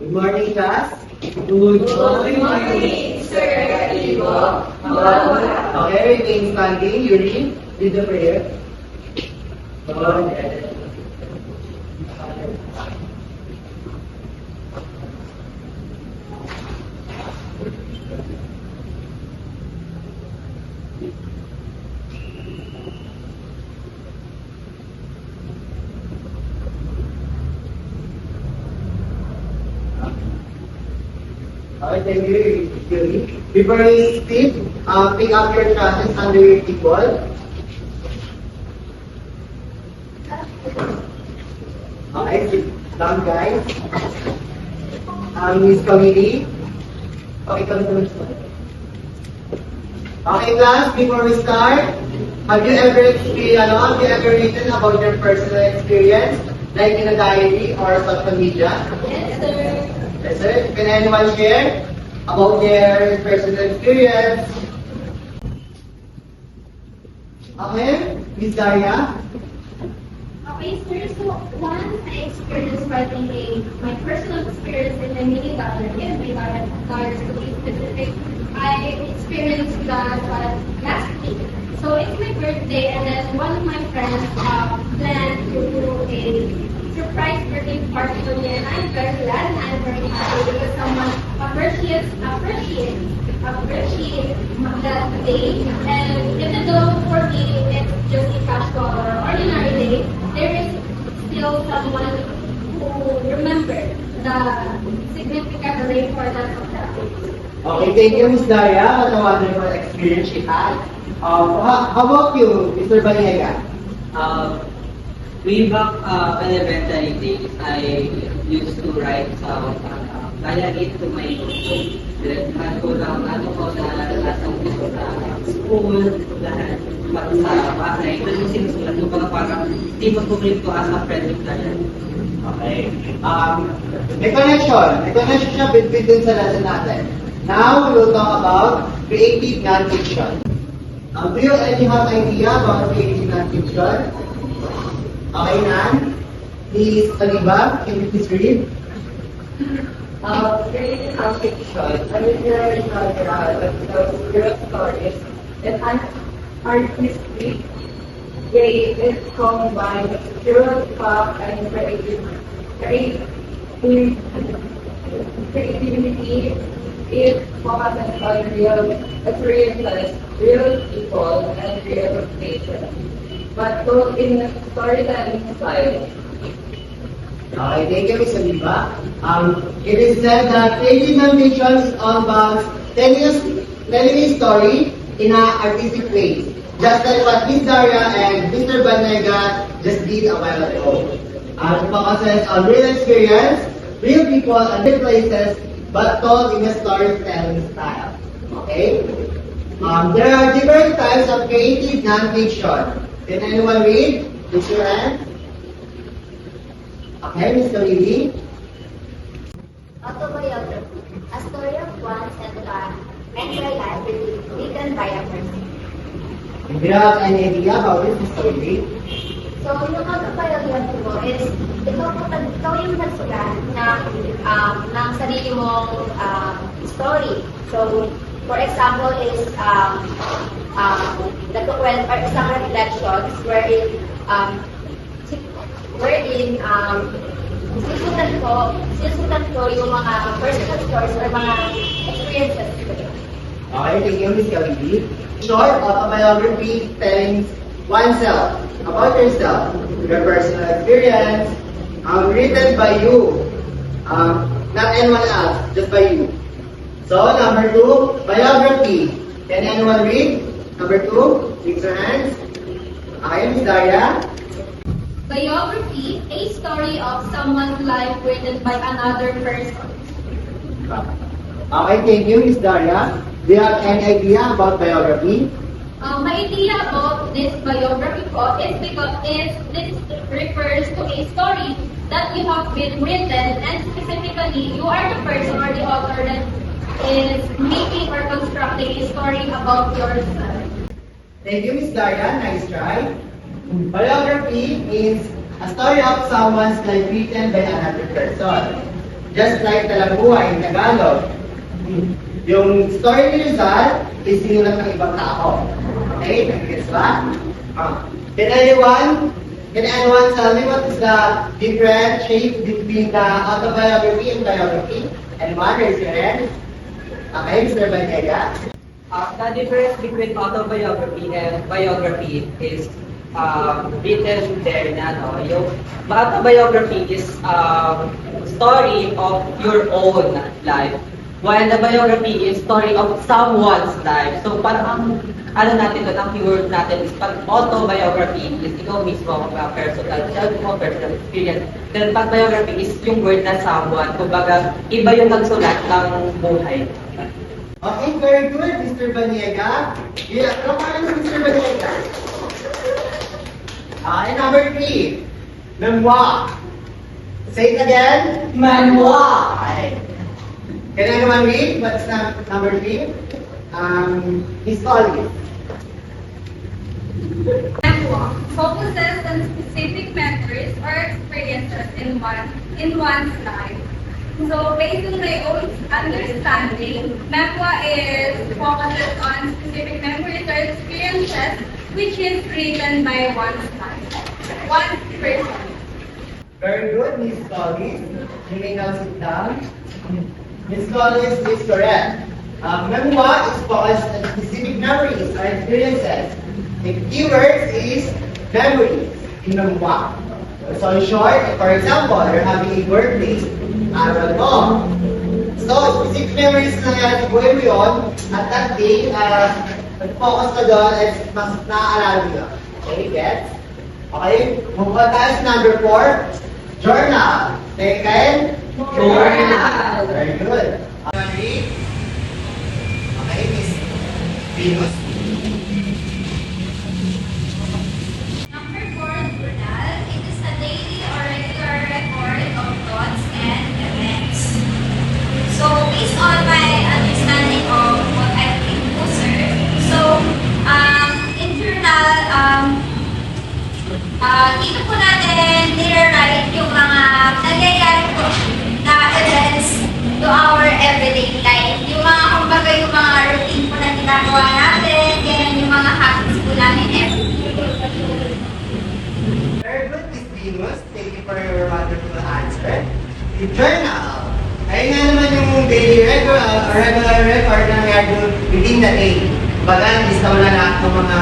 Good morning, class. Good morning, Sir Ivo. Okay, remain standing. You read the prayer. Okay. Okay, thank you, Yuri. Before we speak, pick up your classes under your people. Okay, sit down, guys. Miss Committee. Okay, come to Okay, class, before we start, have you ever written about your personal experience, like in a diary or social media? Yes, sir. Yes, sir. Can anyone share about their personal experience? Okay, Miss Daria. Okay, sir. So, one, I experienced writing my personal experience in a mini gallery, and my gallery to be specific. I experienced that last week. So, it's my birthday, and then one of my friends planned to do a surprise birthday party for me, and I'm very glad and I'm very happy because someone appreciates that day. And even though for me it's just a casual or ordinary day, there is still someone who remembered the significant or the importance of that day. Okay, thank you, Miss Daria. What a wonderful experience she had. How about you, Mr. Baliega? Way back elementary days, I used to write diary to my then ko lang ano ko na nasa school, lahat pag sa bahay. Ito yung sinusulat ko mga parang di mag-complete ko as a friend with diary. Okay. May connection siya between dun sa lesson natin. Now, we will talk about creative non-fiction. Do you any have idea about creative non-fiction? Okay, Nan? Please, Aliba, can you please read? Creative nonfiction, a literary genre that tells real stories that are artistic, creative, combined pure fact and creativity is focused on real experiences, real people, and real places, but told in a storytelling style. Okay, thank you, Ms. Aliba. It is said that creative non-fiction is all about telling a story in an artistic way, just like what Ms. Daria and Mr. Banega just did a while ago. It focuses on real experience, real people, and real places, but told in a storytelling style. Okay? There are different types of creative non-fiction. Can anyone read? Raise your hand. Okay, Ms. Kalili. Autobiography, a story of one's entire life written by a person. Do you have any idea about it, Ms. Kalili? So, yung autobiography mo is, ikaw yung nagsulat ng sarili mong story. So, for example, is the 12 or isang reflections wherein sinusulat ko yung mga personal stories or mga experiences ko. Okay, thank you, Ms. Kalili. Short autobiography telling oneself about yourself, your personal experience, written by you, not anyone else, just by you. So, number 2, biography. Can anyone read? Number 2, raise your hands. Okay, Ms. Daria. Biography, a story of someone's life written by another person. Okay, thank you, Ms. Daria. Do you have any idea about biography? My idea about this biography po is because this refers to a story that you have been written, and specifically you are the person or the author that is making or constructing a story about yourself. Thank you, Ms. Daria. Nice try. Biography means a story of someone's life written by another person. just like Talabuhay in Tagalog. Yung story ni Rizal is sinulat ng ibang tao. Okay? Nag-gets ba? Can anyone tell me what is the differentiate between the autobiography and biography? Anyone raise your hand? Okay, Mr. Banega. The difference between autobiography and biography is written there na, no? Yung autobiography is story of your own life. While the biography is story of someone's life. So parang ang natin doon, ang keyword natin is pag autobiography is ikaw mismo, personal self mo, personal experience. Then pag biography is yung word na someone. Kumbaga, iba yung nagsulat ng buhay. Okay, very good, Mr. Baniega. Yeah, come on, Mr. Baniega. And number 3, memoir. Say it again. Memoir. Can anyone read? What's number 3? Historic. Memoir focuses on specific memories or experiences in one's life. So based on my own understanding, memoir is focuses on specific memories or experiences which is written by one's life, one person. Very good, Miss Collins. You may now sit down. Miss Collins is correct. Memoir is focused on specific memories or experiences. The keyword is memories in memoir. So in short, for example, you're having a birthday, araw mo. So, specific memories na nangyari sa buhay mo yun, at that day, nag-focus ka doon at mas naaalala mo yun. Okay, gets? Okay, move on tayo sa number 4, journal. Second, journal. Very good. Okay, Miss Venus. Number 4, journal. It is a daily or regular record of thoughts and events. So, based on my understanding of what I've been observed, so, in journal, dito po natin nire-write yung mga nangyayari po na events to our everyday life. Yung mga, kumbaga, yung mga routine po na ginagawa natin, ganyan yung mga habits po namin everyday. Very good, Miss Venus. Thank you for your wonderful answer. The journal. Ayun nga naman yung daily record, regular record na nangyari within the day. Baga, lista mo lang lahat ng mga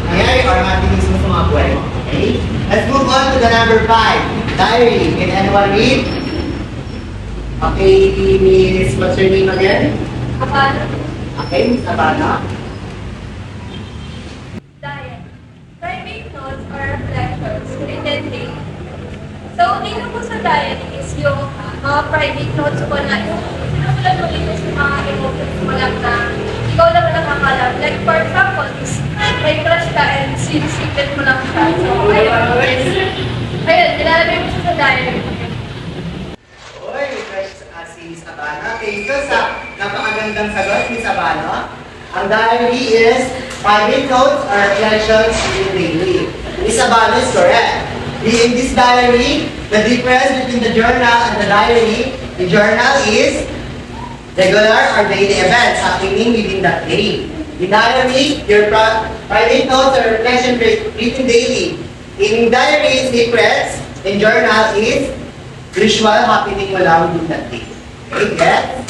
nangyari or mga tinis mo sa mga buhay mo. Okay? Let's move on to the number 5. Diary. Can anyone read? Okay, Miss, what's your name again? Abano. Okay, Miss Abana. Diary. Private notes or reflections written daily. So, dito po sa diary is yung mga private notes ko na yung sinusulat mo dito sa mga emotions mo lang na ikaw lang nakakalam. Like, for example, is may crush ka and sinisipit mo lang siya. So, ayun, nilalagay mo siya sa diary. Uy, fresh si Miss Abana. Okay, so sa napakagandang sagot, Miss Abana, ang diary is private notes or reflections written daily. Miss Abana is correct. In this diary, the difference between the journal and the diary, the journal is regular or daily events happening within that day. In diary, your private notes or reflection written daily. In diary is secrets, in journal is visual happening mo lang within that day. Okay, get?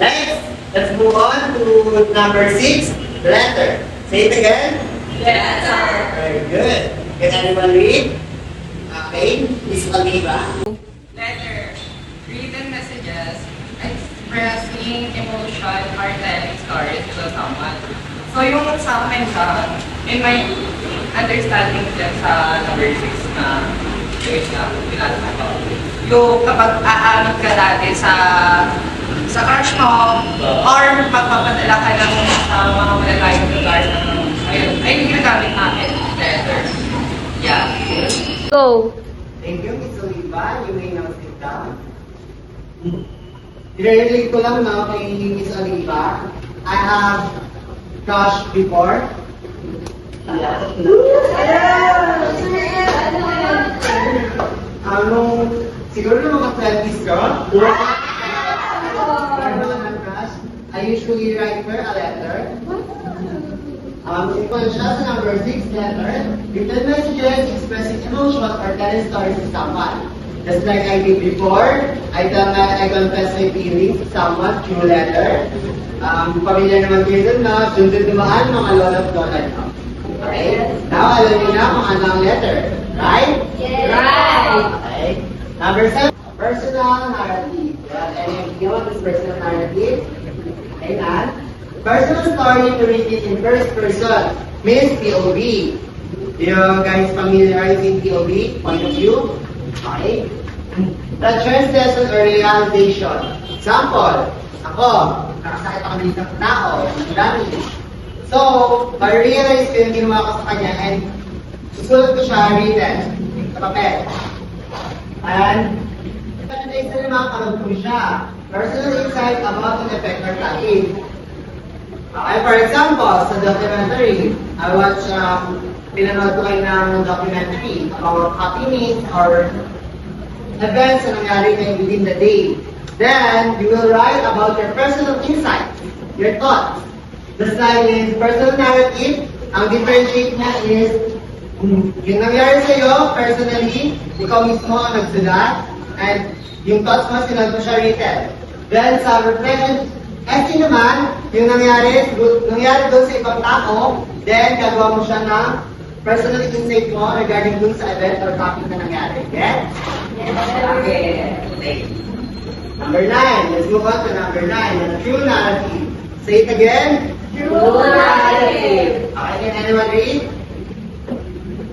Next, let's move on to number 6, letter. Say it again. Letter. Very good. Can anyone read? Okay, Miss Oliva. Letter. Written messages expressing emotion or telling stories to someone. So yung sa akin in my understanding dyan sa number 6 na page na pinasa ko, yung kapag aanod ka dati sa crush mo or magpapadala ka ng mga malalayong lugar na ayun, ay yung ginagamit natin, letter. Yeah. Go! Thank you, Miss Oliva. You may now sit down. I-relate ko lang na kay Miss Oliva. I have crushed before. Nung Siguro na mga 20s ka? I usually write her a letter. Ito siya sa number 6 letter. Written messages expressing emotion or telling stories to someone. Just like I did before, I confess my feelings to someone through letter. Pamilya naman kayo dun na, sundin dumaan mga lolo't lola nyo. Okay? Now, alam niyo na kung ano ang letter. Right? Yes. Right. Okay. Number 7, personal narrative. Any of you know this personal narrative? Okay, na? Personal story narrated in first person means POV. You guys familiar with POV? Point of view? Okay. That translation or realization. Example, ako, nakasakit ako dito ng tao, dami. So, ma-realize ko yung ginawa ko sa kanya and susulat ko siya written sa papel. And, isa naman karog ko siya. Personal insight about an effect or takin. Okay, for example, sa documentary, I watch, pinanood ko kayo ng documentary about happenings or events na nangyari kayo within the day. Then, you will write about your personal insights, your thoughts. The slide is personal narrative. Ang differentiate niya is, yung nangyari sa'yo, personally, ikaw mismo ang nagsulat, and yung thoughts mo, sinad mo siya written. Then, sa reflection essay naman, yung nangyari doon sa ibang tao, then gagawa mo siya ng personal insight mo regarding doon sa event or topic na nangyari. Yes? Okay. Number 9. Let's move on to number 9. The true narrative. Say it again. True narrative. Okay, can anyone read?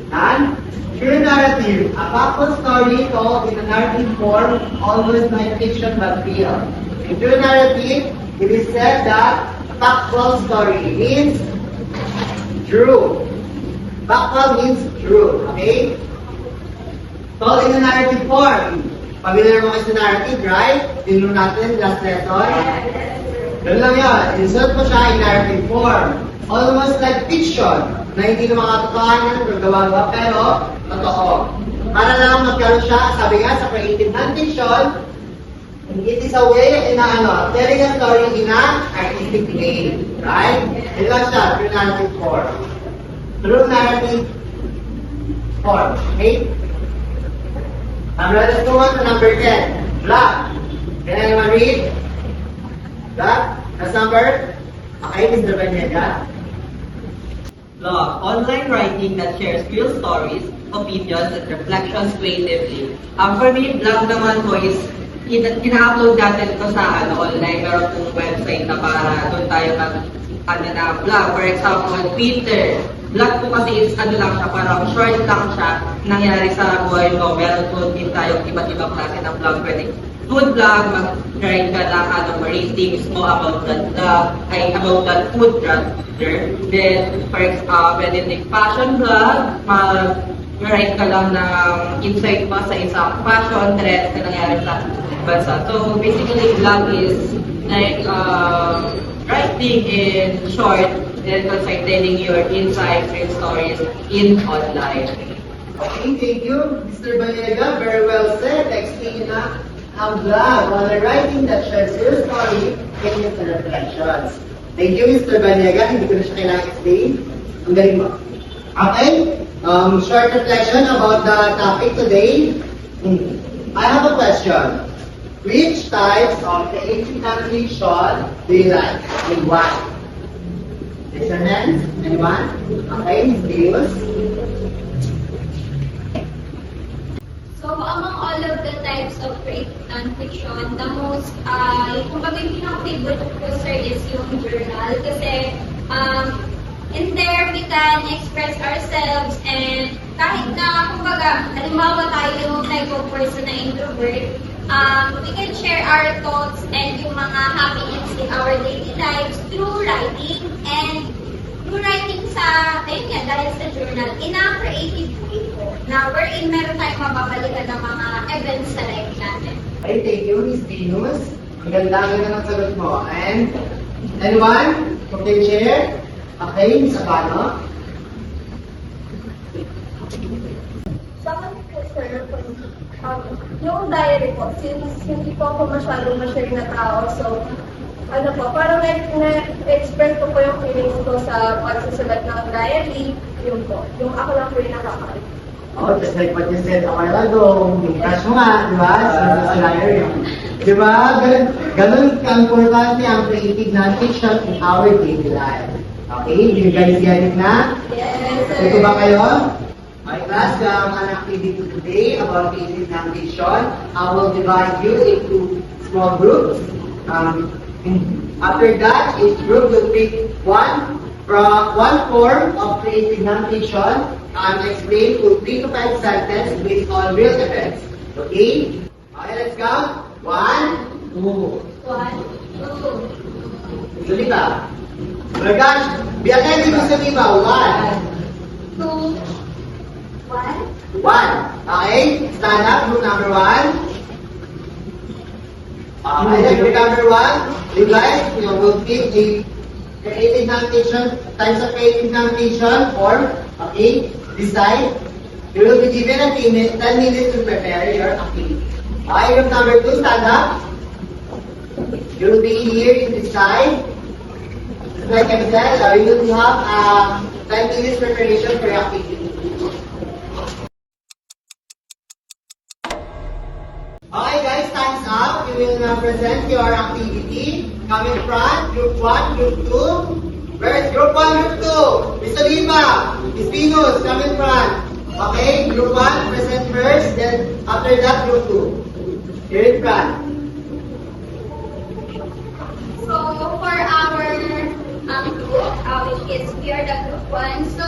None? True narrative. A factual story told in a narrative form, almost like fiction but real. In true narrative, it is said that a factual story means true. Factual means true, okay? Told in a narrative form. Familiar mo kasi sa narrative, right? Tinuro natin last lesson. Doon lang yun. Insert mo siya in narrative form. Almost like fiction, na hindi na makatotohanan, gagawa-gawa, pero totoo. Para lang magkaroon siya, sabi nga sa creative non-fiction, it is a way in telling a story in an artistic way. Right? Ito lang siya, true narrative form. True narrative form. Okay? Let's go on to number 10. Black. Can anyone read? Black? That's number? Okay, Mr. Banyega. Blog, online writing that shares real stories, opinions, and reflections creatively. For me, blog naman ko is ina-upload natin ito sa online. Meron pong website na para doon tayo blog. For example, Twitter. Blog po kasi is lang siya, parang short lang siya nangyari sa buhay ko. Meron po din tayong iba't ibang klase ng blog. Pwede food blog, mag-write ka lang ratings mo about that food rather. Then, pwede din fashion blog, mag-write ka lang ng insight mo sa isang fashion trend na nangyari sa bansa. So, basically, blog is like writing in short and concise, telling your insights and stories in online. Okay, thank you, Mr. Banyega. Very well said. Explain na ang blog while writing that shares your story, opinions, and reflections. Thank you, Mr. Banyega. Hindi ko na siya kailangan explain. Ang galing mo. Okay, short reflection about the topic today. I have a question. Which types of the 18 country shot do you like and why? Raise your hands. Anyone? Okay, Ms. Deus. So, among all of the types of creative nonfiction, the most, kumbaga yung pinaka-favorite ko, sir, is yung journal. Kasi, in there, we can express ourselves and kahit na, kumbaga, halimbawa tayo yung type of person na introvert, we can share our thoughts and yung mga happenings in our daily lives through writing and through writing sa, ayun nga, dahil sa journal, in a creative way po, na wherein meron tayong mababalikan ng mga events sa life natin. Okay, thank you, Ms. Venus. Ang ganda ng sagot mo. And, anyone who can share? Okay, Ms. Abano. Sa akin po, sir, Yung diary po, since hindi po ako masyadong ma-share na tao, so ano po, parang na-express ko po yung feelings ko sa pagsusulat ng diary, yun po. Yung ako lang po yung nakakalit. Oh, just like what you said a while ago, yung crush mo nga, di ba? Sa liar yun. Di ba? Ganun ka-importante ang creative non-fiction in our daily life. Okay? Do you guys get it na? Yes, sir. Ito ba kayo? My class, an activity today about creative non-fiction. I will divide you into small groups. After that, each group will pick one form of creative non-fiction and explain to 3 to 5 sentences based on real events. Okay? Okay, let's go. 1, 2. 1, 2, Suliba. Bergash, be attentive to Suliba. 1. 2, 1. 1. Okay? Stand up, group number 1. Group number 1. You guys, will pick a creative non-fiction, types of creative non-fiction form. Okay? Decide. You will be given a 10 minutes to prepare your activity. Okay, group number 2, stand up. You will be here to decide. Like I said, you will have 10 minutes preparation for your activity. Okay guys, time's up. You will now present your activity. Come in front, group 1, group 2. Where is group 1, group 2? Mr. Lima, Miss Venus, come in front. Okay, group 1, present first, then after that, group 2. Here in front. So for our which is we are the group 1. So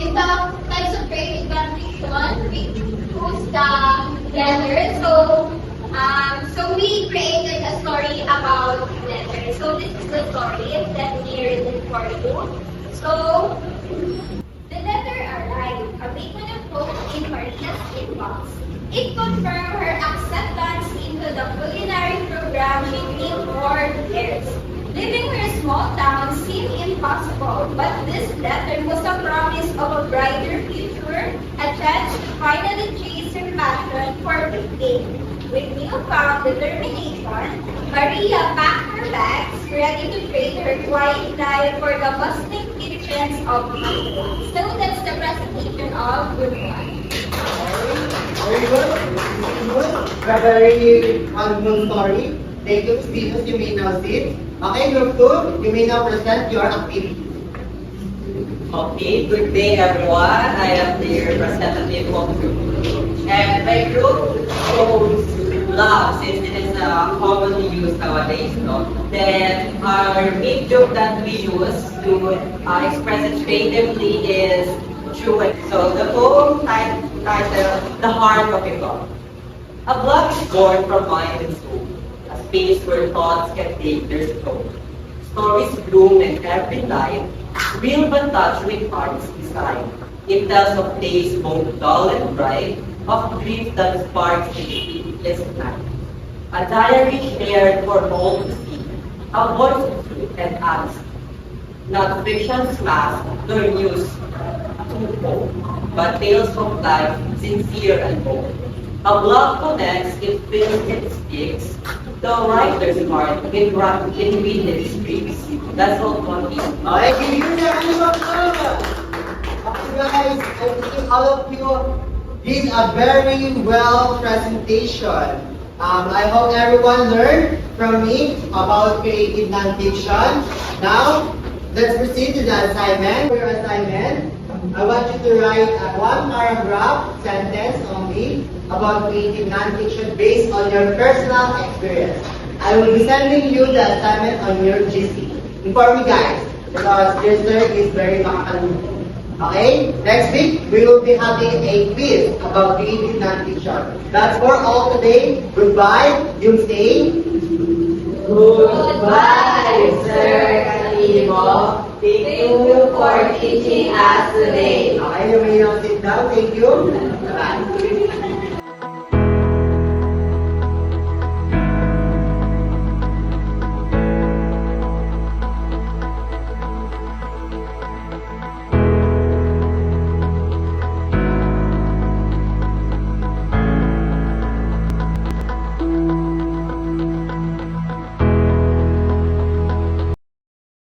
in the types of creative non-fiction, we choose the letters. So we created a story about letters. So this is the story that we written for you. So the letter arrived, a beacon of hope in Maria's inbox. It confirmed her acceptance into the culinary program between 4 years. Living in a small town seemed impossible, but this letter was a promise of a brighter future, a chance to finally chase her passion for baking. With newfound determination, Maria packed her bags, ready to trade her quiet life for the bustling kitchens of Manila. So that's the presentation of Group 1. Very good. Very wonderful story. Thank you, Venus. You may now sit. Okay, group 2, you may now present your activity. Okay, good day everyone. I am the representative of group. And my group shows love since it is commonly used nowadays. No? Then our main joke that we use to express it creatively is truant. So the poem titled The Heart of a Block. A block is born from mind and soul, a space where thoughts can take their soul. Stories bloom in every life, real but touched with heart's design. It tells of days both dull and bright, of grief that sparks in sleepless night. A diary shared for all to see, a voice of truth and honesty. Not fiction's mask, nor news too bold, but tales of life, sincere and bold. A block connects, it fills, it sticks. The writer's heart, it runs in its streaks. That's all for me. Okay, give you the Okay guys, I think all of you did a very well presentation. I hope everyone learned from me about creative non-fiction. Now, let's proceed to the assignment. For your assignment, I want you to write one paragraph sentence only about creative non-fiction based on your personal experience. I will be sending you the assignment on your GC. Inform me guys, because this learn is very makakalungkot. Okay? Next week, we will be having a quiz about creative non-fiction. That's for all today. Goodbye. You stay. Goodbye, Sir Kalimo. Thank you for teaching us today. Okay, you may now sit down. Thank you. Bye.